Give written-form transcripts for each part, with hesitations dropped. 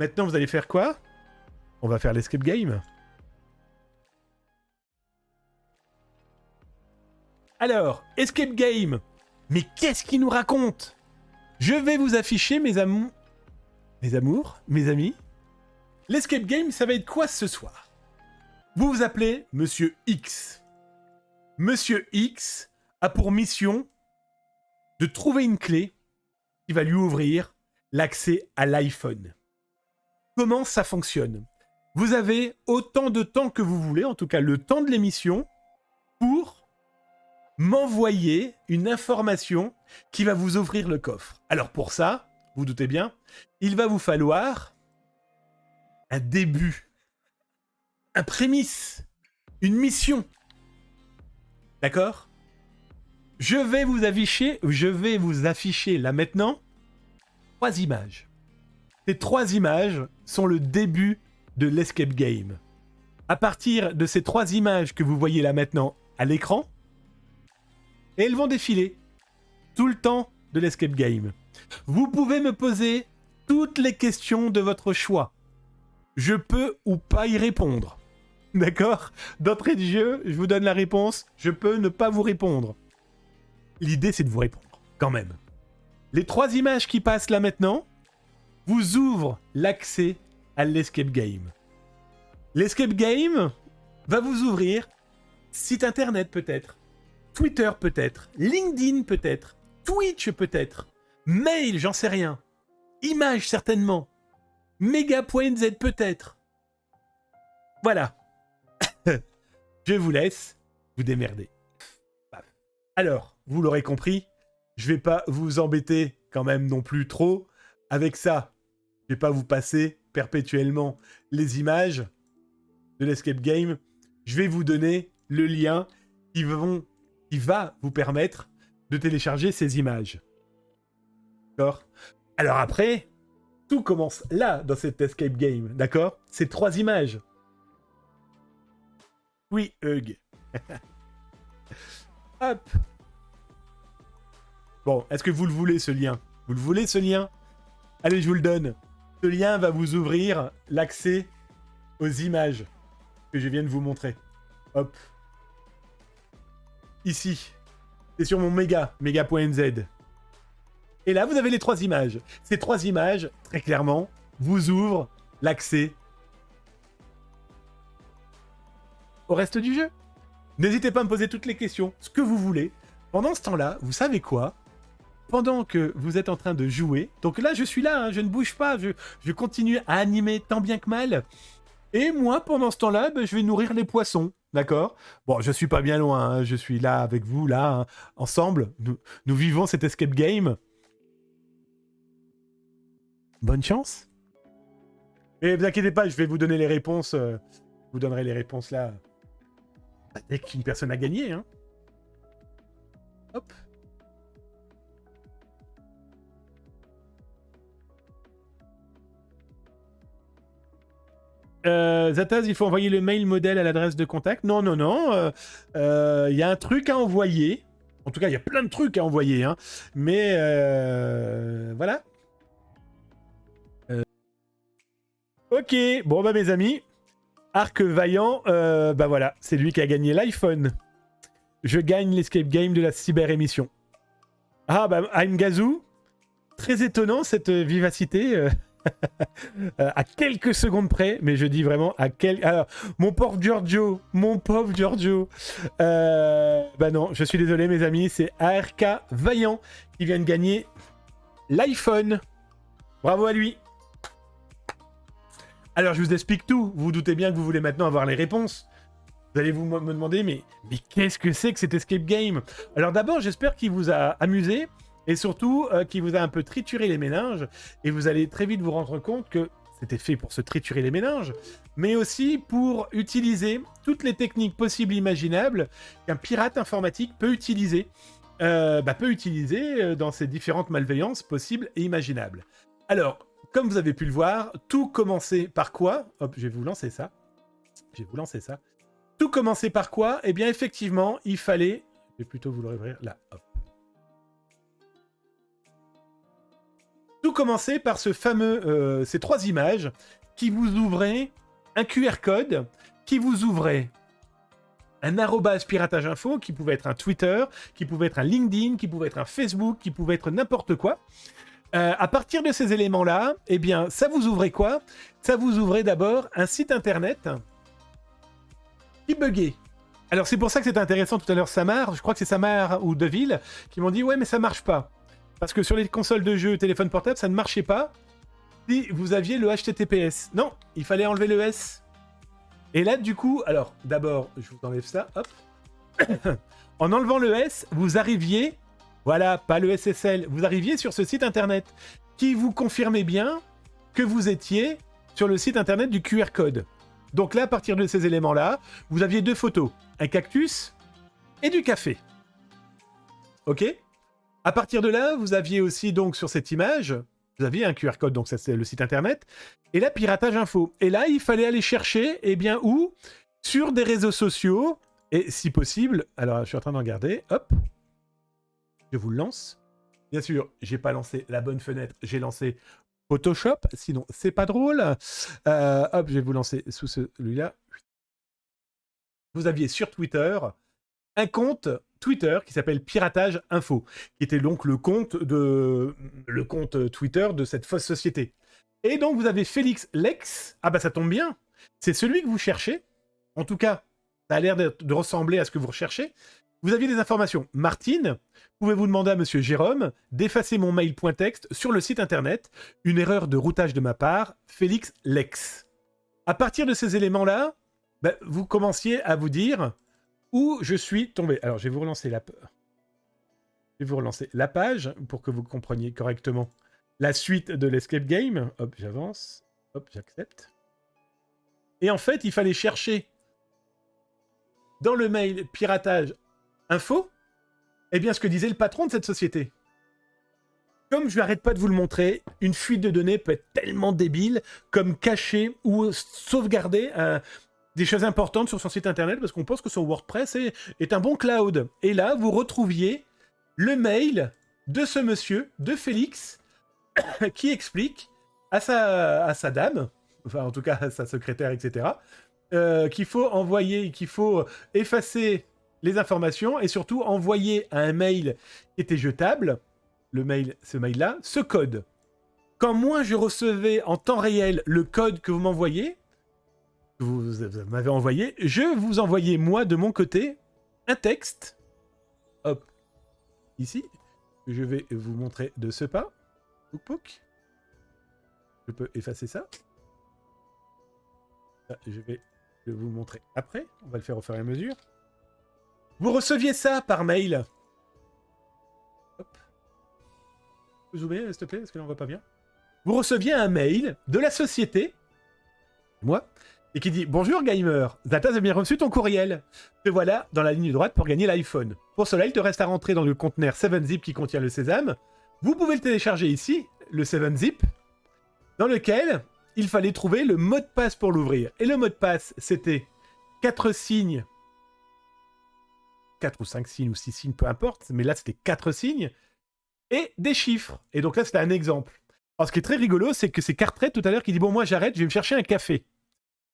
Maintenant, vous allez faire quoi? On va faire l'escape game. Alors, escape game. Mais qu'est-ce qu'il nous raconte? Je vais vous afficher mes amours, mes amis. L'escape game, ça va être quoi ce soir? Vous vous appelez Monsieur X. Monsieur X a pour mission de trouver une clé qui va lui ouvrir l'accès à l'iPhone. Comment ça fonctionne? Vous avez autant de temps que vous voulez, en tout cas le temps de l'émission, pour m'envoyer une information qui va vous ouvrir le coffre. Alors pour ça, vous doutez bien, il va vous falloir un début, un prémisse, une mission. D'accord? Je vais vous afficher là maintenant 3 images. Ces 3 images sont le début de l'escape game. À partir de ces 3 images que vous voyez là maintenant à l'écran, et elles vont défiler tout le temps de l'escape game. Vous pouvez me poser toutes les questions de votre choix. Je peux ou pas y répondre. D'accord? D'entrée de jeu, je vous donne la réponse, je peux ne pas vous répondre. L'idée, c'est de vous répondre, quand même. Les 3 images qui passent là maintenant vous ouvrent l'accès à l'escape game. L'escape game va vous ouvrir site internet peut-être, Twitter peut-être, LinkedIn peut-être, Twitch peut-être, mail, j'en sais rien, image certainement, Mega.nz peut-être. Voilà. Je vous laisse vous démerder. Alors, vous l'aurez compris, je vais pas vous embêter quand même non plus trop avec ça. Je vais pas vous passer perpétuellement les images de l'escape game. Je vais vous donner le lien qui va vous permettre de télécharger ces images. D'accord? Alors après, tout commence là dans cet escape game, d'accord? Ces 3 images. Oui, Hug. Hop. Bon, est-ce que vous le voulez, ce lien? Vous le voulez, ce lien? Allez, je vous le donne. Ce lien va vous ouvrir l'accès aux images que je viens de vous montrer. Hop. Ici. C'est sur mon Mega.nz. Et là, vous avez les 3 images. Ces 3 images, très clairement, vous ouvrent l'accès au reste du jeu. N'hésitez pas à me poser toutes les questions, ce que vous voulez. Pendant ce temps-là, vous savez quoi? Pendant que vous êtes en train de jouer, donc là, je suis là, hein, je ne bouge pas, je continue à animer tant bien que mal. Et moi, pendant ce temps-là, je vais nourrir les poissons, d'accord? Bon, je suis pas bien loin, hein, je suis là avec vous, là, hein, ensemble. Nous vivons cet escape game. Bonne chance. Et vous inquiétez pas, je vais vous donner les réponses. Je vous donnerai les réponses là. Dès qu'une personne a gagné, hein. Hop. Zataz, il faut envoyer le mail modèle à l'adresse de contact. Non, non, non. Il y a un truc à envoyer. En tout cas, il y a plein de trucs à envoyer. Hein. Mais voilà. Ok. Bon, bah mes amis. Arc Vaillant, bah voilà. C'est lui qui a gagné l'iPhone. Je gagne l'escape game de la cyber-émission. Ah, bah, I'm Gazou. Très étonnant, cette vivacité. À quelques secondes près, mais je dis vraiment à quelques... Alors, mon pauvre Giorgio, bah non, je suis désolé mes amis, c'est ARK Vaillant qui vient de gagner l'iPhone. Bravo à lui. Alors, je vous explique tout. Vous vous doutez bien que vous voulez maintenant avoir les réponses. Vous allez me demander, mais qu'est-ce que c'est que cet escape game? Alors d'abord, j'espère qu'il vous a amusé. Et surtout, qui vous a un peu trituré les méninges. Et vous allez très vite vous rendre compte que c'était fait pour se triturer les méninges, mais aussi pour utiliser toutes les techniques possibles et imaginables qu'un pirate informatique peut utiliser dans ses différentes malveillances possibles et imaginables. Alors, comme vous avez pu le voir, tout commençait par quoi? Hop, je vais vous lancer ça. Tout commençait par quoi? Eh bien, effectivement, il fallait... Je vais plutôt vous le réouvrir là. Hop. Tout commençait par ces 3 images qui vous ouvraient un QR code, qui vous ouvrait un arrobase piratage info, qui pouvait être un Twitter, qui pouvait être un LinkedIn, qui pouvait être un Facebook, qui pouvait être n'importe quoi. À partir de ces éléments-là, eh bien, ça vous ouvrait quoi? Ça vous ouvrait d'abord un site internet qui buguait. Alors c'est pour ça que c'était intéressant tout à l'heure Samar, je crois que c'est Samar ou Deville, qui m'ont dit ouais mais ça marche pas. Parce que sur les consoles de jeux, téléphone portable, ça ne marchait pas si vous aviez le HTTPS. Non, il fallait enlever le S. Et là du coup, alors d'abord, je vous enlève ça, hop. En enlevant le S, vous arriviez, voilà, pas le SSL, vous arriviez sur ce site internet qui vous confirmait bien que vous étiez sur le site internet du QR code. Donc là, à partir de ces éléments-là, vous aviez 2 photos, un cactus et du café. Ok? À partir de là, vous aviez aussi donc sur cette image, vous aviez un QR code, donc ça c'est le site internet, et là, piratage info. Et là, il fallait aller chercher, eh bien, où? Sur des réseaux sociaux, et si possible, alors je suis en train de regarder, hop, je vous le lance. Bien sûr, j'ai pas lancé la bonne fenêtre, j'ai lancé Photoshop, sinon c'est pas drôle. Hop, je vais vous lancer sous celui-là. Vous aviez sur Twitter un compte Twitter qui s'appelle Piratage Info, qui était donc le compte Twitter de cette fausse société. Et donc vous avez Félix Lex, ah bah ça tombe bien, c'est celui que vous cherchez, en tout cas, ça a l'air de ressembler à ce que vous recherchez. Vous aviez des informations. Martine, pouvez-vous demander à monsieur Jérôme d'effacer mon mail.txt sur le site internet? Une erreur de routage de ma part, Félix Lex. À partir de ces éléments-là, bah, vous commenciez à vous dire où je suis tombé. Alors, je vais vous relancer la page pour que vous compreniez correctement la suite de l'escape game. Hop, j'avance. Hop, j'accepte. Et en fait, il fallait chercher dans le mail piratage info, eh bien ce que disait le patron de cette société. Comme je n'arrête pas de vous le montrer, une fuite de données peut être tellement débile comme cacher ou sauvegarder des choses importantes sur son site internet parce qu'on pense que son WordPress est un bon cloud. Et là, vous retrouviez le mail de ce monsieur, de Félix, qui explique à sa dame, enfin en tout cas à sa secrétaire, etc., qu'il faut effacer les informations et surtout envoyer à un mail qui était jetable, ce mail-là, ce code. Quand moi je recevais en temps réel le code que vous m'envoyez, vous m'avez envoyé, je vous envoyais moi de mon côté un texte, hop, ici, que je vais vous montrer de ce pas, pouc pouc, je peux effacer ça, je vais vous montrer après, on va le faire au fur et à mesure. Vous receviez ça par mail. Hop. Vous zoomez, s'il te plaît, parce que là on voit pas bien. Vous receviez un mail de la société, moi, et qui dit « Bonjour gamer, Zata a bien reçu ton courriel. Te voilà dans la ligne droite pour gagner l'iPhone. Pour cela, il te reste à rentrer dans le conteneur 7-Zip qui contient le sésame. Vous pouvez le télécharger ici, le 7-Zip, dans lequel il fallait trouver le mot de passe pour l'ouvrir. Et le mot de passe, c'était 4 signes, 4 ou 5 signes ou 6 signes, peu importe, mais là c'était 4 signes, et des chiffres. Et donc là c'était un exemple. Alors ce qui est très rigolo, c'est que c'est Cartred tout à l'heure qui dit « Bon, moi j'arrête, je vais me chercher un café ».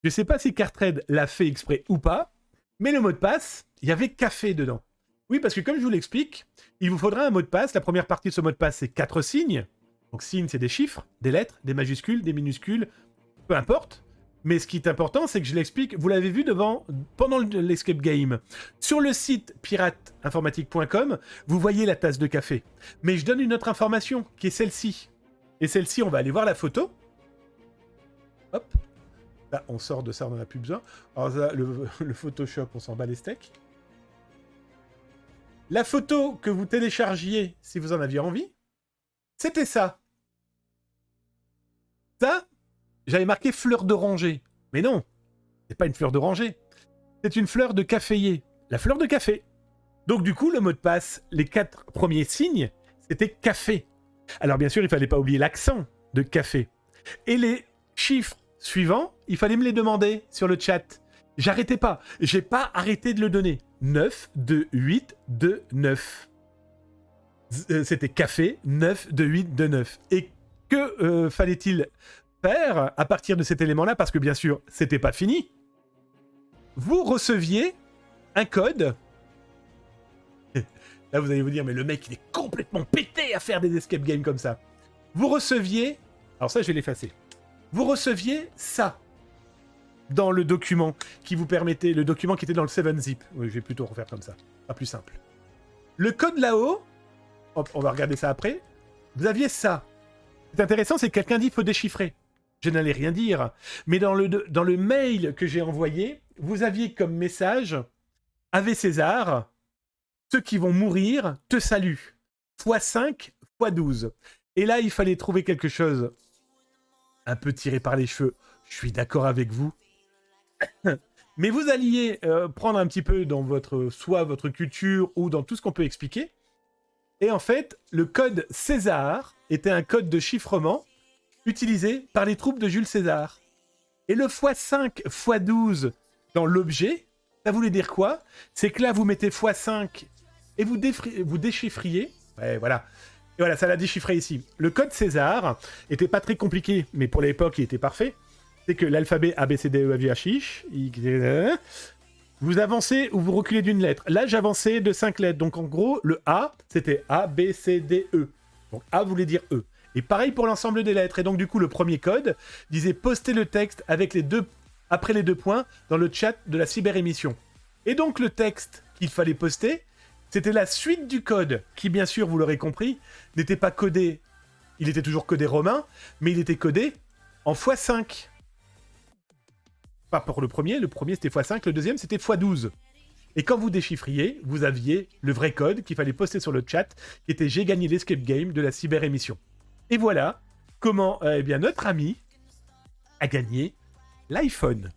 Je sais pas si Cartred l'a fait exprès ou pas, mais le mot de passe, il y avait café dedans. Oui, parce que comme je vous l'explique, il vous faudra un mot de passe. La première partie de ce mot de passe, c'est 4 signes. Donc signes, c'est des chiffres, des lettres, des majuscules, des minuscules, peu importe. Mais ce qui est important, c'est que je l'explique, vous l'avez vu pendant l'escape game. Sur le site pirateinformatique.com, vous voyez la tasse de café. Mais je donne une autre information, qui est celle-ci. Et celle-ci, on va aller voir la photo. Hop. Là, on sort de ça, on n'en a plus besoin. Alors ça, le Photoshop, on s'en bat les steaks. La photo que vous téléchargiez, si vous en aviez envie, c'était ça. Ça, j'avais marqué fleur d'oranger. Mais non, c'est pas une fleur d'oranger. C'est une fleur de caféier. La fleur de café. Donc du coup, le mot de passe, les 4 premiers signes, c'était café. Alors bien sûr, il fallait pas oublier l'accent de café. Et les chiffres suivants, il fallait me les demander sur le chat. J'arrêtais pas. J'ai pas arrêté de le donner. 9, 2, 8, 2, 9. C'était café, 9, 2, 8, 2, 9. Et Que fallait-il faire à partir de cet élément-là? Parce que bien sûr, c'était pas fini. Vous receviez un code. Là, vous allez vous dire, mais le mec, il est complètement pété à faire des escape games comme ça. Vous receviez... Alors ça, je vais l'effacer. Vous receviez ça dans le document qui vous permettait... Le document qui était dans le 7-zip. Oui, je vais plutôt refaire comme ça. Pas plus simple. Le code là-haut... Hop, on va regarder ça après. Vous aviez ça. C'est intéressant, c'est que quelqu'un dit qu'il faut déchiffrer. Je n'allais rien dire. Mais dans le mail que j'ai envoyé, vous aviez comme message « Ave César, ceux qui vont mourir te saluent. x5, x12. » Et là, il fallait trouver quelque chose un peu tiré par les cheveux. Je suis d'accord avec vous. Mais vous alliez prendre un petit peu dans soit votre culture ou dans tout ce qu'on peut expliquer. Et en fait, le code César était un code de chiffrement utilisé par les troupes de Jules César. Et le x5, x12 dans l'objet, ça voulait dire quoi? C'est que là, vous mettez x5 et vous déchiffriez. Ouais, voilà. Et voilà, ça l'a déchiffré ici. Le code César était pas très compliqué, mais pour l'époque, il était parfait. C'est que l'alphabet A, B, C, D, E, F, G, H, I, vous avancez ou vous reculez d'une lettre. Là, j'avançais de 5 lettres. Donc, en gros, le A, c'était A, B, C, D, E. Donc, A voulait dire E. Et pareil pour l'ensemble des lettres. Et donc, du coup, le premier code disait poster le texte avec après les 2 points dans le chat de la cyber-émission. Et donc, le texte qu'il fallait poster, c'était la suite du code, qui, bien sûr, vous l'aurez compris, n'était pas codé. Il était toujours codé romain, mais il était codé en x5. Pas pour le premier c'était x5, le deuxième c'était x12. Et quand vous déchiffriez, vous aviez le vrai code qu'il fallait poster sur le chat, qui était « J'ai gagné l'escape game de la cyber-émission ». Et voilà comment notre ami a gagné l'iPhone.